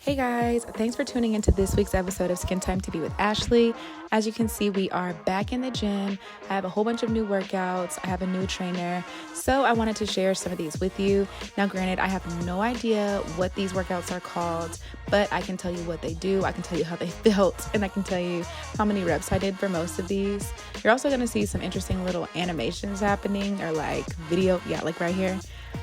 Hey guys, thanks for tuning into this week's episode of Skin Time to Be with Ashley. As you can see, we are back in the gym. I have a whole bunch of new workouts. I have a new trainer. So I wanted to share some of these with you. Now, granted, I have no idea what these workouts are called, but I can tell you what they do. I can tell you how they felt, and I can tell you how many reps I did for most of these. You're also going to see some interesting little animations happening, or like video. Yeah, like right here.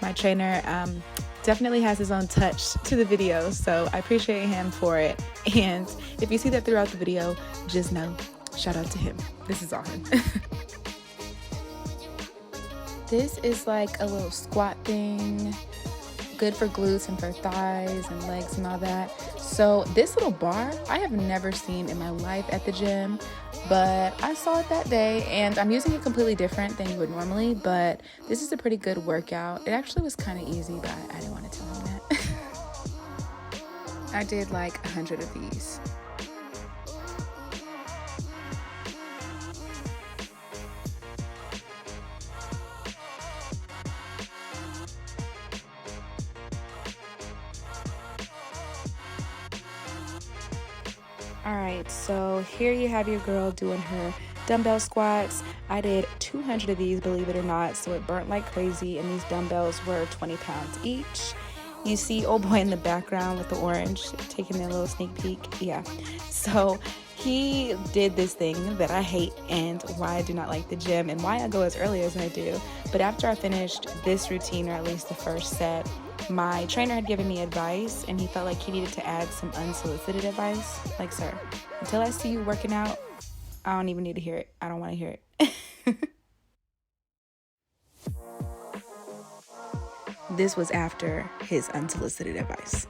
My trainer, definitely has his own touch to the video, so I appreciate him for it. And if you see that throughout the video, just know, shout out to him. This is all him. This is like a little squat thing, good for glutes and for thighs and legs and all that. So this little bar I have never seen in my life at the gym, but I saw it that day, and I'm using it completely different than you would normally, but this is a pretty good workout. It actually was kind of easy, but I didn't want to tell him that. I did like 100 of these. Alright, so here you have your girl doing her dumbbell squats. I did 200 of these, believe it or not, so it burnt like crazy, and these dumbbells were 20 pounds each. You see old boy in the background with the orange taking a little sneak peek. Yeah, so he did this thing that I hate and why I do not like the gym and why I go as early as I do. But after I finished this routine, or at least the first set, my trainer had given me advice, and he felt like he needed to add some unsolicited advice. Like, sir, until I see you working out, I don't even need to hear it. I don't want to hear it. This was after his unsolicited advice.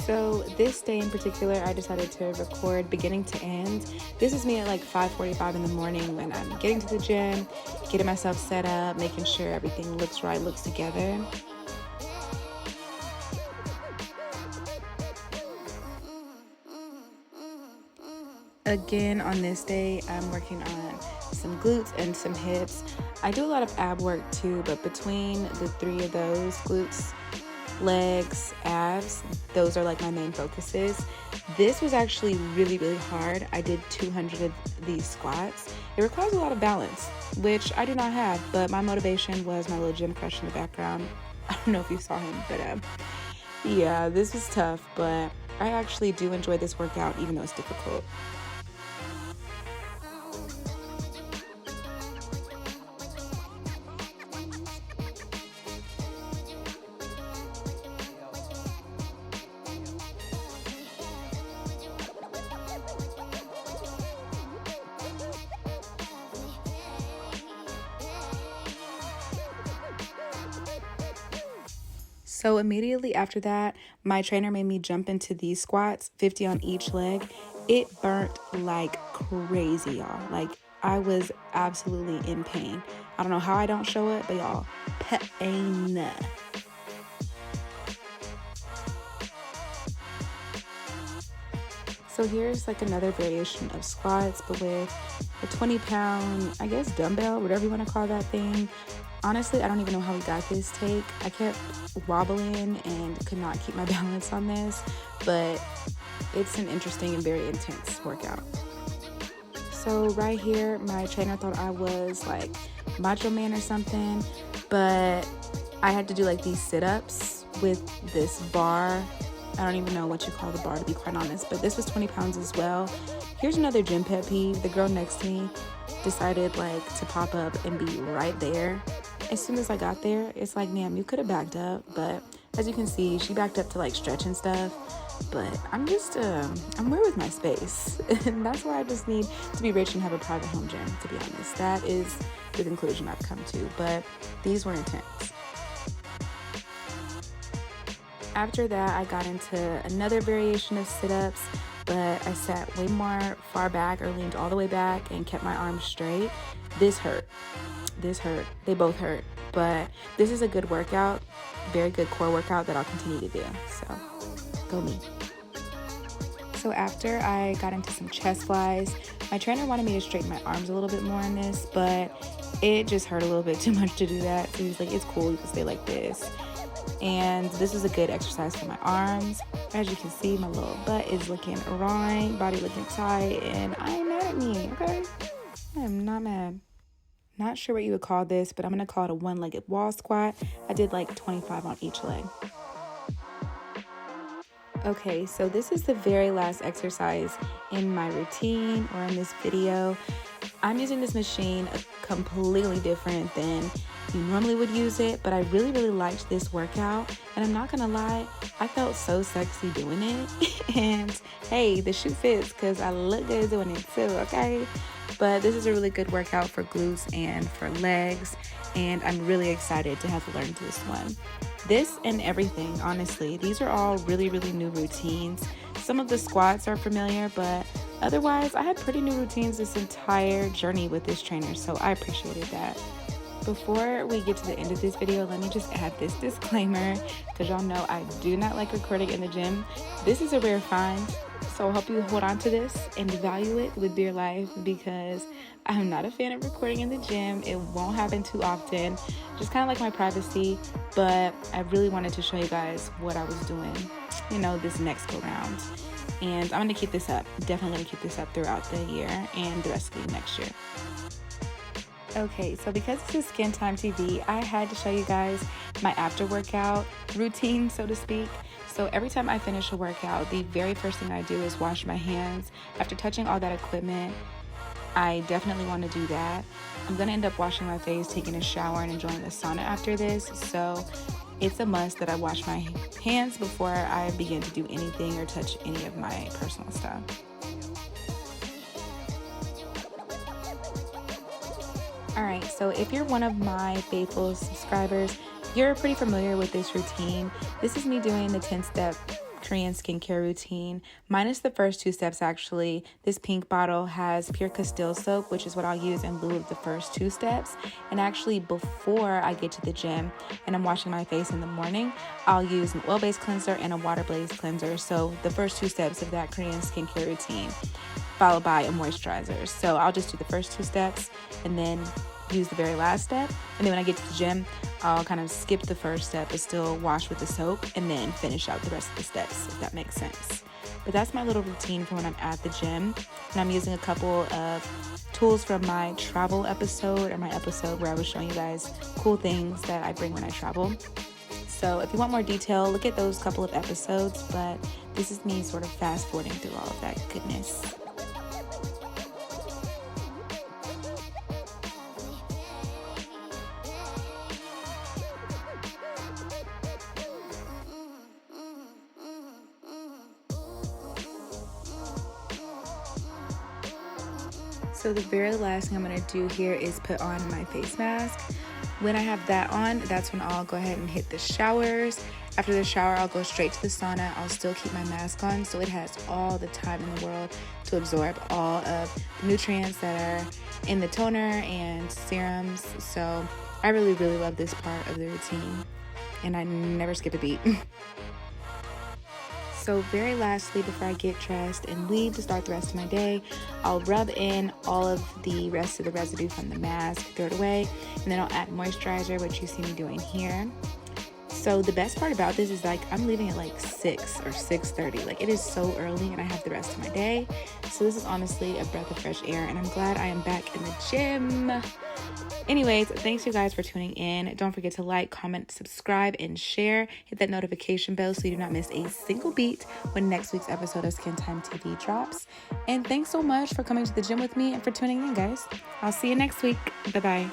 So this day in particular, I decided to record beginning to end. This is me at like 5:45 in the morning when I'm getting to the gym, getting myself set up, making sure everything looks right, looks together. Again, on this day, I'm working on some glutes and some hips. I do a lot of ab work too, but between the three of those, glutes, legs, abs, those are like my main focuses. This was actually really, really hard. I did 200 of these squats. It requires a lot of balance, which I do not have, but my motivation was my little gym crush in the background. I don't know if you saw him, but yeah, this was tough, but I actually do enjoy this workout even though it's difficult. So immediately after that, my trainer made me jump into these squats, 50 on each leg. It burnt like crazy, y'all. Like, I was absolutely in pain. I don't know how I don't show it, but y'all, pain. So here's like another variation of squats, but with a 20-pound, I guess, dumbbell, whatever you want to call that thing. Honestly, I don't even know how we got this take. I kept wobbling and could not keep my balance on this, but it's an interesting and very intense workout. So right here, my trainer thought I was like Macho Man or something, but I had to do like these sit-ups with this bar. I don't even know what you call the bar, to be quite honest, but this was 20 pounds as well. Here's another gym pet peeve. The girl next to me decided like to pop up and be right there. As soon as I got there, it's like, ma'am, you could have backed up, but as you can see, she backed up to like stretch and stuff. But I'm just, I'm weird with my space. And that's why I just need to be rich and have a private home gym, to be honest. That is the conclusion I've come to, but these were intense. After that, I got into another variation of sit-ups, but I sat way more far back or leaned all the way back and kept my arms straight. This hurt. They both hurt, but this is a good workout, very good core workout that I'll continue to do. So go me. So after I got into some chest flies, my trainer wanted me to straighten my arms a little bit more in this, but it just hurt a little bit too much to do that. So he's like, it's cool, you can stay like this. And this was a good exercise for my arms. As you can see, my little butt is looking right, body looking tight, and I ain't mad at me, okay? I am not mad. Not sure what you would call this, but I'm gonna call it a one-legged wall squat. I did like 25 on each leg. Okay, so this is the very last exercise in my routine or in this video. I'm using this machine completely different than you normally would use it, but I really liked this workout, and I'm not gonna lie, I felt so sexy doing it. And hey, the shoe fits because I look good doing it too, okay? But this is a really good workout for glutes and for legs, and I'm really excited to have learned this one. This and everything, honestly, these are all really new routines. Some of the squats are familiar, but otherwise I had pretty new routines this entire journey with this trainer, so I appreciated that. Before we get to the end of this video, let me just add this disclaimer, because y'all know I do not like recording in the gym. This is a rare find, so I hope you hold on to this and value it with dear life, because I'm not a fan of recording in the gym. It won't happen too often, just kind of like my privacy, but I really wanted to show you guys what I was doing, you know, this next go round. And I'm going to keep this up, definitely going to keep this up throughout the year and the rest of the next year. Okay, so because this is Skin Time TV, I had to show you guys my after workout routine, so to speak. So every time I finish a workout, the very first thing I do is wash my hands. After touching all that equipment, I definitely want to do that. I'm going to end up washing my face, taking a shower, and enjoying the sauna after this. So it's a must that I wash my hands before I begin to do anything or touch any of my personal stuff. Alright, so if you're one of my faithful subscribers, you're pretty familiar with this routine. This is me doing the 10-step Korean skincare routine, minus the first 2 steps actually. This pink bottle has pure Castile soap, which is what I'll use in lieu of the first 2 steps. And actually before I get to the gym and I'm washing my face in the morning, I'll use an oil-based cleanser and a water-based cleanser. So the first 2 steps of that Korean skincare routine, followed by a moisturizer. So I'll just do the first 2 steps and then use the very last step, and then when I get to the gym, I'll kind of skip the first step but still wash with the soap and then finish out the rest of the steps, if that makes sense. But that's my little routine for when I'm at the gym, and I'm using a couple of tools from my travel episode, or my episode where I was showing you guys cool things that I bring when I travel. So if you want more detail, look at those couple of episodes, but this is me sort of fast forwarding through all of that goodness. So the very last thing I'm going to do here is put on my face mask. When I have that on, that's when I'll go ahead and hit the showers. After the shower, I'll go straight to the sauna. I'll still keep my mask on so it has all the time in the world to absorb all of the nutrients that are in the toner and serums. So I really love this part of the routine, and I never skip a beat. So very lastly, before I get dressed and leave to start the rest of my day, I'll rub in all of the rest of the residue from the mask, throw it away, and then I'll add moisturizer, which you see me doing here. So the best part about this is like I'm leaving at like 6 or 6:30. Like it is so early and I have the rest of my day. So this is honestly a breath of fresh air, and I'm glad I am back in the gym. Anyways, thanks you guys for tuning in. Don't forget to like, comment, subscribe, and share. Hit that notification bell so you do not miss a single beat when next week's episode of Skin Time TV drops. And thanks so much for coming to the gym with me and for tuning in, guys. I'll see you next week. Bye-bye.